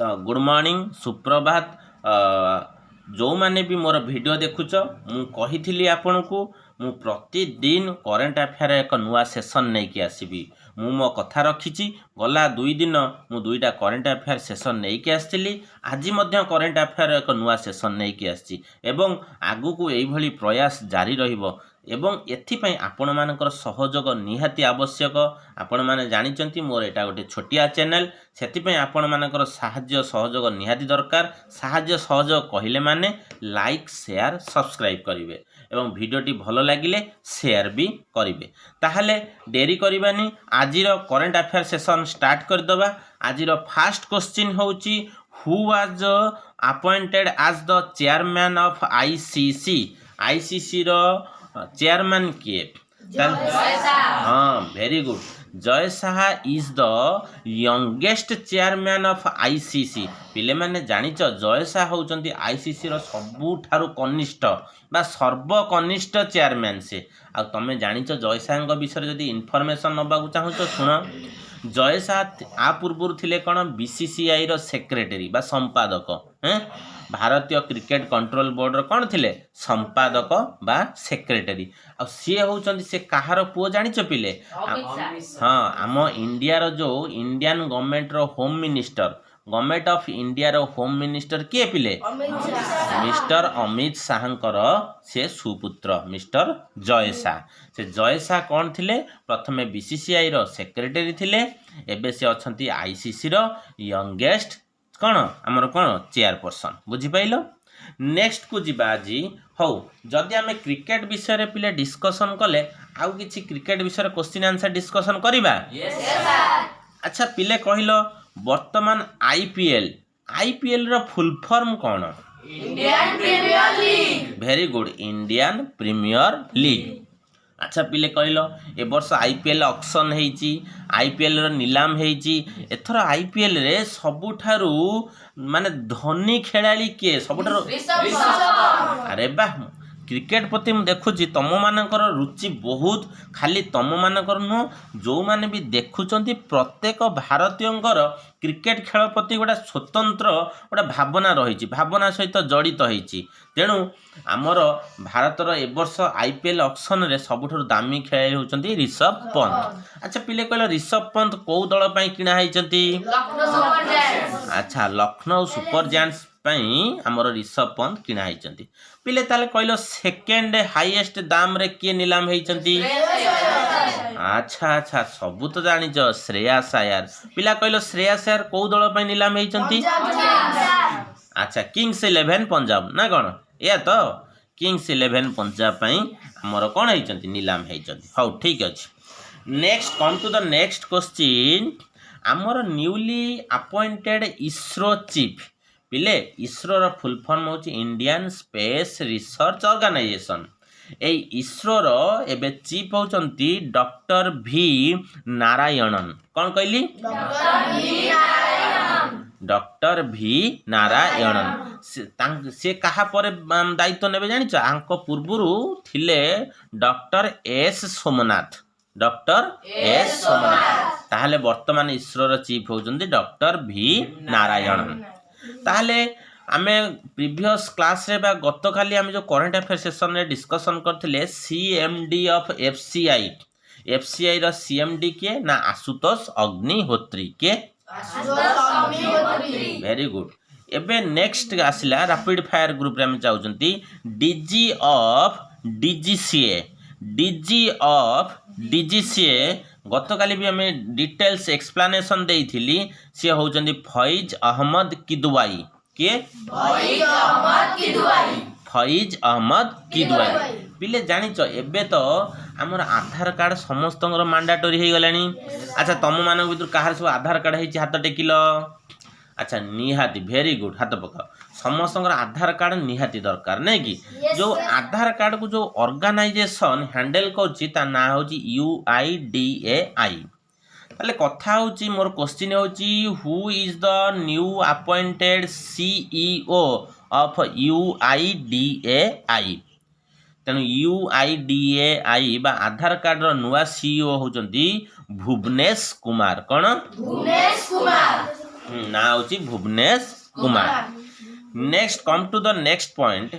तो good morning सुप्रभात जो माने भी मोर वीडियो देखुच मु कही आपण को मु प्रतिदिन करेन्ट अफेयर एक नुआ सेशन नहीं कि आसबि मु मो कथा रखी गला 2 दिन मु 2टा करेन्ट अफेयर सेशन नहीं कि आसली आज मध्य करेन्ट अफेयर एक नुआ सेशन नहीं कि आसी एवं आगु को एई भली प्रयास जारी रहिबो एवं एथिपाई आपण मानकर सहयोग निहाती आवश्यक। आपण माने जानिचंती मोर एटा गोटे छोटिया चैनल सेथिपाई आपण मानकर साहाय्य सहयोग निहाती दरकार। साहाय्य सहयोग कहिले माने लाइक शेयर सब्सक्राइब करिवे एवं वीडियोटी भलो लागिले शेयर भी करिवे। ताहले देरी करिबानी आजिर करेन्ट अफेयर सेशन स्टार्ट कर दबा। आजिर फर्स्ट क्वेश्चन होउची who was appointed as the chairman of ICC. ICC रो चेयरमैन किए? हाँ very good, Jay Shah is the youngest chairman of ICC. पिले माने जानिच जय शाह होउचंती आईसीसी रो सबुठारु कनिष्ठ बा सर्वकनिष्ठ चेयरमैन से। आ तमे जानिच जय शाह विषय जदि इनफॉरमेशन नबाकू चाहू तो सुन। जय शाह आ पूर्व थिले कोन बीसीसीआई रो सेक्रेटरी बा संपादक। भारतीय क्रिकेट कंट्रोल बोर्ड रो कोन थिले संपादक बा सेक्रेटरी। आ सी होउचंती से कहार पुओ जानिच पिले? हाँ आम इंडिया रो जो इंडियन गवर्नमेंट रो home minister government of India रो होम मिनिस्टर किए पिले? मिस्टर अमित शाहंकर से सुपुत्र मिस्टर जय शाह। से जय शाह कौन थिले? प्रथमे बीसीसीआई रो सेक्रेटरी थिले, एबे से अछंती आईसीसी रो यंगेस्ट कौन आमर कौन चेयरपर्सन। बुझी पाइलो? नेक्स्ट को जीवा आज हौ जदि आमे क्रिकेट विषय रे पिले डिस्कशन कले आउ किछि क्रिकेट विषय रे क्वेश्चन आंसर डिस्कशन करिबा। अच्छा पिले कहिलो वर्तमान आईपीएल रो फुल फॉर्म कौन? Indian premier league. Very good, Indian premier league. अच्छा पिले कहिलो ए वर्ष आईपीएल ऑक्शन हेची, आईपीएल रो नीलाम हेची। एथर आईपीएल रे सबुठारु माने धनी खेलाड़ी किए? सबुठारु अरे वाह, क्रिकेट प्रति मु देखुची तम मानकर रुचि बहुत। खाली तम मानकर नु जो माने भी देखुचंती प्रत्येक भारतीयंकर क्रिकेट खेल प्रति गोटा स्वतंत्र गोटा भावना रही, भावना सहित जड़ित होईची। तेणु आमर भारतर ए वर्ष आईपीएल ऑक्शन रे सबुठारु दामी खेलाड़ी होचंती ऋषभ पंत। अच्छा पिले कहलो ऋषभ पंत को दल पई किना हैचंती? अच्छा लखनऊ सुपर जायंट्स पई आमर ऋषभ पंत किना हैचंती। पिले ताले कहलो सेकेंड हाईएस्ट दाम रे किए नीलाम हैचंती? अच्छा अच्छा सबु तो जानिच श्रेयस अय्यर। पिला कहलो श्रेयस अय्यर को दल पई नीलाम हैचंती? अच्छा किंग्स 11 पंजाब ना कोन? या तो किंग्स 11 पंजाब पई हमर कोन हैचंती नीलाम हैचंती। हौ ठीक अछि। Next come to the next question. हमर न्यूली अपॉइंटेड इसरो चीफ। पिले इसरो रो फुल फॉर्म होची इंडियन स्पेस रिसर्च ऑर्गेनाइजेशन। ए इसरो रो एबे चीफ होचंती डॉक्टर भी नारायणन। कौन कहली? डॉक्टर भी नारायणन। से कहा पर दायित्व नेबे जानिच? आंको पूर्वरु थिले doctor S Somnath. Doctor S Somnath. ताहले वर्तमान इसरो रो चीफ होचंती डॉक्टर भी नारायणन। ताहले आमे प्रीवियस क्लास रे बा गतकाली आमे जो करंट अफेयर सेशन रे डिस्कशन करथिले सीएमडी ऑफ एफसीआई रो सीएमडी के ना आशुतोष अग्निहोत्री के? Very good. एबे नेक्स्ट आसिला रैपिड फायर ग्रुप रे हम चाहउचंती डीजी ऑफ डीजीसीए गतकाली भी हमें डिटेल्स एक्सप्लेनेशन देइथिली। से होचंती फैज अहमद किदवाई के? फैज अहमद किदवाई। पिले जानिच एबे तो हमर आधार कार्ड समस्तंगर मैंडेटरी हे गलानी। अच्छा तम मान भीतर कहार सब आधार कार्ड हेची हाथ टेकिलो? अच्छा निहाती वेरी गुड, हाथ पकाओ। समस्तंगर आधार कार्ड निहाती दरकार नै कि? जो आधार कार्ड को जो ऑर्गेनाइजेशन हैंडल करची ता ना होची यूआईडीएआई। ताले कथा होची मोर क्वेश्चन होची who is the new appointed CEO of UIDAI. तेणु यूआईडीएआई बा आधार कार्ड रो नुआ सीईओ होचंती भुवनेश कुमार। कौन? भुवनेश कुमार। ना होची Bhuvnesh Kumar. Next come to the next point,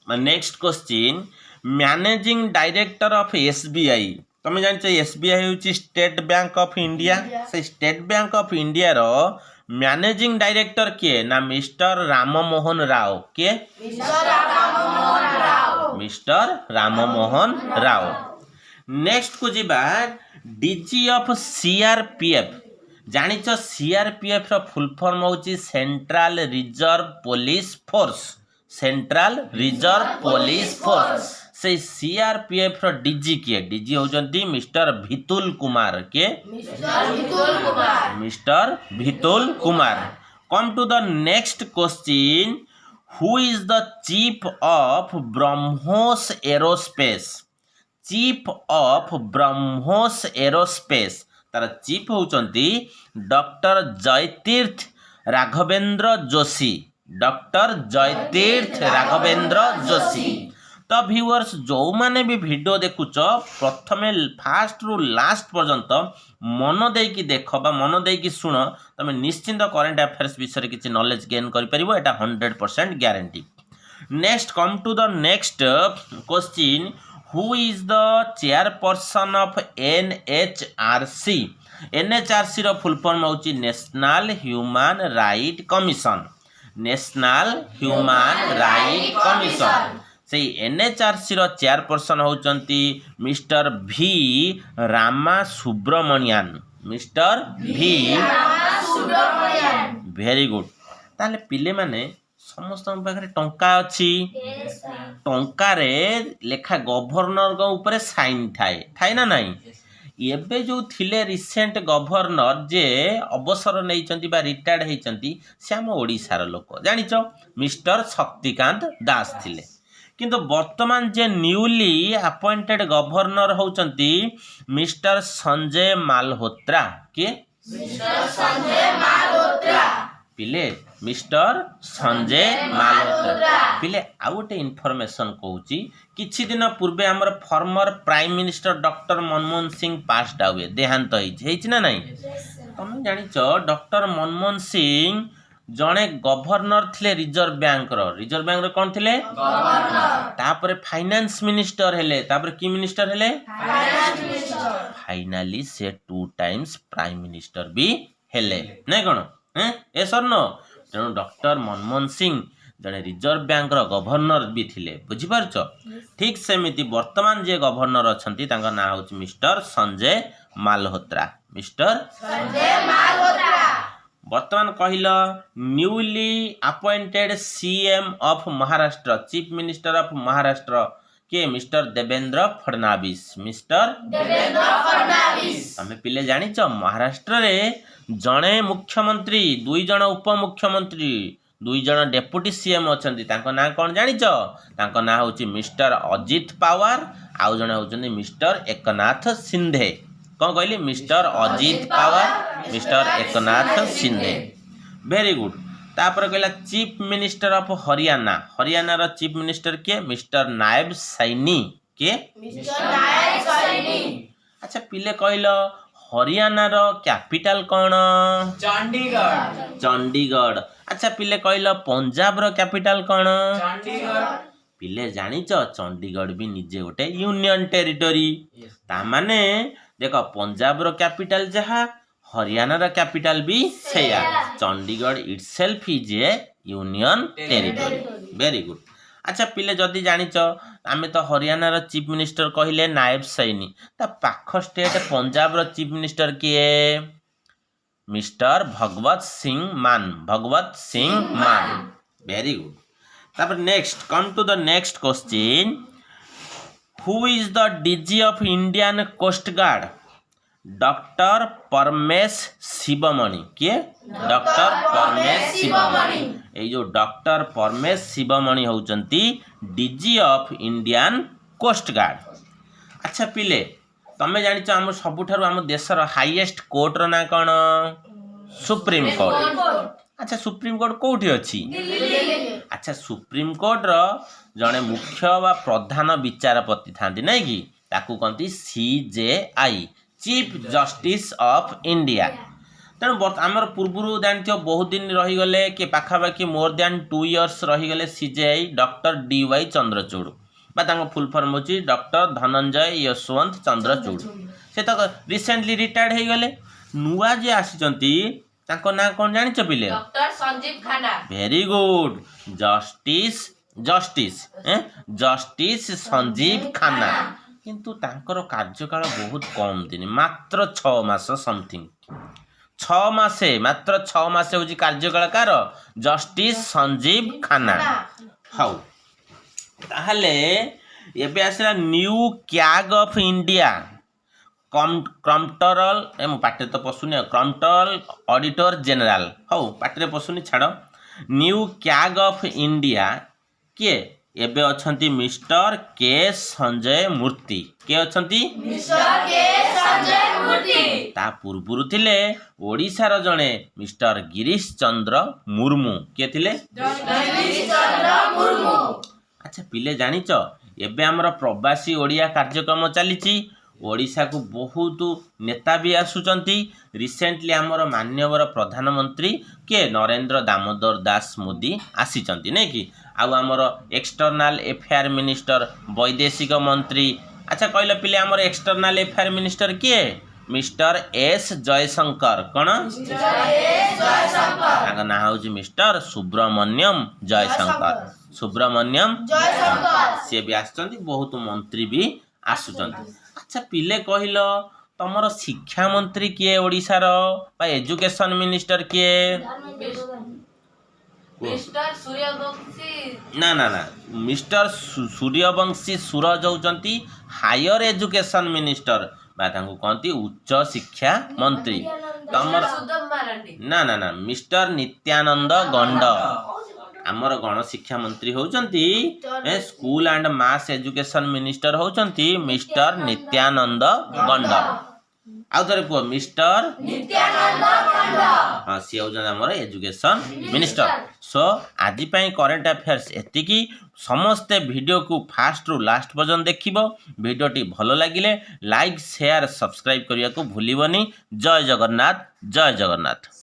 next question, managing director of SBI. तुम जान एसबीआई हूँ स्टेट बैंक ऑफ इंडिया, से स्टेट बैंक ऑफ इंडिया रो मैनेजिंग डायरेक्टर किए ना मिस्टर राममोहन राव। किए? मिस्टर राममोहन राव। नेक्स्ट को जीवा डीजी ऑफ सीआरपीएफ। जानिच सीआरपीएफ रो फुल फॉर्म होची central reserve police force. Central reserve police force. से सीआरपीएफ रो डीजी किए? डीजी होचंती मिस्टर भितुल कुमार। के? Mister Vitul Kumar. Come to the next question, who is the chief of BrahMos aerospace? Chief of BrahMos aerospace तार chief होचंती doctor Jayatirtha Raghavendra Joshi. Doctor Jayatirtha Raghavendra Joshi. तो viewers जो माने भी वीडियो देखुच प्रथमे फास्ट रु लास्ट पर्यंत मन देकी देख बा मन देकी सुन, तुम निश्चिंत करेंट अफेयर्स विषय किसी नॉलेज गेन कर परिबो, एटा 100% guarantee. Next come to the next question, who is the chairperson of NHRC? NHRC रो फुल फॉर्म होची national human right commission. National human right commission. से एनएचआरसी रो चेयरपर्सन होचंती mister V Ramasubramanian. Mister V very good. ताले पिले माने समस्त पाखे टंका अच्छी, टंकार लेखा गवर्नर ऊपर साइन थाए ना नहीं? एबे जो थिले रिसेंट गवर्नर जे अवसर नहीं बा रिटायर्ड होती से आम ओडिशार लोक जानिच मिस्टर शक्तिकांत दास थिले। किंतु वर्तमान जे न्यूली अपॉइंटेड गवर्नर होचंती मिस्टर संजय मालहोत्रा। के? मिस्टर संजय मालहोत्रा। पिले मिस्टर संजय मालहोत्रा। पिले आ गोटे इनफॉरमेशन कहूची, किछि दिन पूर्वे हमर former prime minister doctor Manmohan Singh passed आवे, देहांत होइछि ना नहीं? तुम जानिच डॉक्टर मनमोहन सिंह जड़े गवर्नर थिले रिजर्व बैंक रो कौन थिले? गवर्नर। तापरे फाइनेंस मिनिस्टर हेले, तापरे की मिनिस्टर हेले? Finance minister. फाइनली से 2 टाइम्स प्राइम मिनिस्टर भी हेले नै कोन? ए सर नो तेणु डॉक्टर मनमोहन सिंह जड़े रिजर्व बैंक रो गवर्नर भी थिले, बुझी पारछ? ठीक सेमिति वर्तमान जे गवर्नर अछंती तांका नाम होची मिस्टर संजय मालहोत्रा। मिस्टर संजय मालहोत्रा। वर्तमान कहल newly appointed CM of Maharashtra, chief minister of Maharashtra के? मिस्टर देवेंद्र फडणवीस। मिस्टर देवेंद्र फडणवीस। हमें पिले जानिच महाराष्ट्र रे जणे मुख्यमंत्री, 2 जण उपमुख्यमंत्री, 2 जण डेप्यूटी सीएम अछंती। तांको ना कोन जानिच? तांको ना होची मिस्टर अजित पवार, आउ जणे होचंती मिस्टर एकनाथ शिंदे। कौन कहली? Mister Ajit Pawar, mister Eknath Shinde. Very good. तापर कहला chief minister of Haryana. Haryana रो चीफ मिनिस्टर के? मिस्टर नायब सैनी। के? मिस्टर नायब सैनी। अच्छा पिले कहलो हरियाणा रो कैपिटल कौन? चंडीगढ़। चंडीगढ़। अच्छा पिले कहलो पंजाब रो कैपिटल कौन? चंडीगढ़। पिले जानिच चंडीगढ़ भी निजे गोटे यूनियन टेरिटरी। ता माने देखो पंजाब रो कैपिटल जहा, हरियाणा रो कैपिटल भी सेया। Chandigarh itself is a union territory. Very good. अच्छा पिले जदि जानिच आमे तो हरियाणा रो चीफ मिनिस्टर कहिले नायब सैनी, ता पाख स्टेट पंजाब रो चीफ मिनिस्टर किए? Mister Bhagwant Singh Mann. Bhagwant Singh Mann. Very good. तापर next come to the next question, who is the DG of Indian coast guard? Doctor Paramesh Sivamani. के? डॉक्टर परमेश शिवमणि। ये जो डॉक्टर परमेश शिवमणि होचंती DG of Indian coast guard. अच्छा पिले तमे जानिच हम सबुठारु हम देशर हाईएस्ट कोर्ट रो ना कोन? Supreme court. अच्छा सुप्रीम कोर्ट कोठी अछि? अच्छा सुप्रीम कोर्ट रो जने मुख्य वा प्रधान विचारपति थांती नै कि ताकू कहती CJI, chief justice of India. तेणु आमर पूर्व जानते बहुत दिन रहीगले कि पाखापाखि मोर दैन 2 इयर्स रहीगले CJI doctor DY Chandrachud full form होची डॉक्टर धनंजय यशवंत चंद्रचूड़ से तो रिसेंटली रिटायर्ड हो गले नुआ जे आसीचंती ताको ना कौन जानिच पिले डॉक्टर संजीव खाना वेरी गुड जस्टिस संजीव खाना किंतु तांकर कार्यकाल बहुत कम दिन मात्र 6 मास समथिंग 6 मासे मात्र 6 मासे होची कार्यकाल कार जस्टिस संजीव खाना हाउ ताहले एबे आसला new CAG of India control पाटे तो पशुनी कंट्रोल ऑडिटर जनरल हाउ पाटे पशुनी छाड़ न्यू कैग ऑफ इंडिया किए एबे अछंती मिस्टर के संजय मूर्ति के अछंती मिस्टर के संजय मूर्ति ता पूर्वरु थिले ओडिसा जणे मिस्टर गिरीश चंद्र मुर्मू के थिले गिरीश चंद्र मुर्मू अच्छा पिले जानिच एबे हमर प्रवासी ओडिया कार्यक्रम चलीची ओडिशा को बहुत नेता भी आसुचंती रिसेंटली हमर माननीय प्रधानमंत्री के नरेंद्र दामोदर दास मोदी आसीचंती नै कि आउ हमर एक्सटर्नल अफेयर मिनिस्टर वैदेशिक मंत्री अच्छा कहले पिले हमर एक्सटर्नल अफेयर मिनिस्टर किए मिस्टर एस जयशंकर कौन तांका ना हूँ मिस्टर सुब्रमण्यम जयशंकर सी भी आसुचंती बहुत मंत्री भी आसुचंती अच्छा पिले कहल तमर शिक्षा मंत्री किए ओडिशार बा एजुकेशन मिनिस्टर किए मिस्टर सूर्यवंशी ना ना ना मिस्टर सूर्यवंशी सूरज होचंती हायर एजुकेशन मिनिस्टर बा तांको कहती उच्च शिक्षा मंत्री तमर ना ना ना मिस्टर नित्यानंद गंड आमर गण शिक्षा मंत्री होचंती school and mass education minister होचंती मिस्टर नित्यानंद गंड आउ थरे को मिस्टर नित्यानंद गंड हां सी होचन हमर एजुकेशन मिनिस्टर सो आजि पई करंट अफेयर्स एतिकी समस्ते वीडियो को फास्ट रु लास्ट पर्यंत देखिबो वीडियोटी भलो लागिले लाइक शेयर सब्सक्राइब करिया को भूलिबनी जय जगन्नाथ।